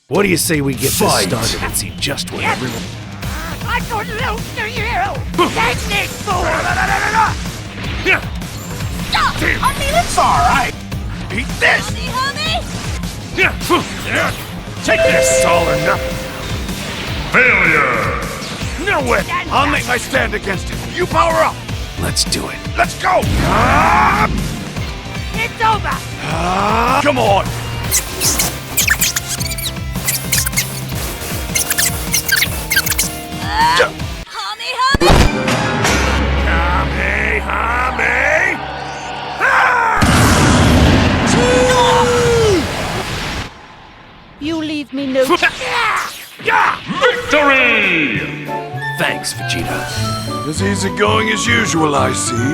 What do you say we get this started and see just what everyone... I could lose to you! Take this fool! It's alright. Eat this! Honey! Take this, all or nothing. Failure! No way! I'll make my stand against it. You power up! Let's do it. Let's go! It's over! Come on! Honey! You leave me no... Victory! Thanks, Vegeta. As easy going as usual, I see.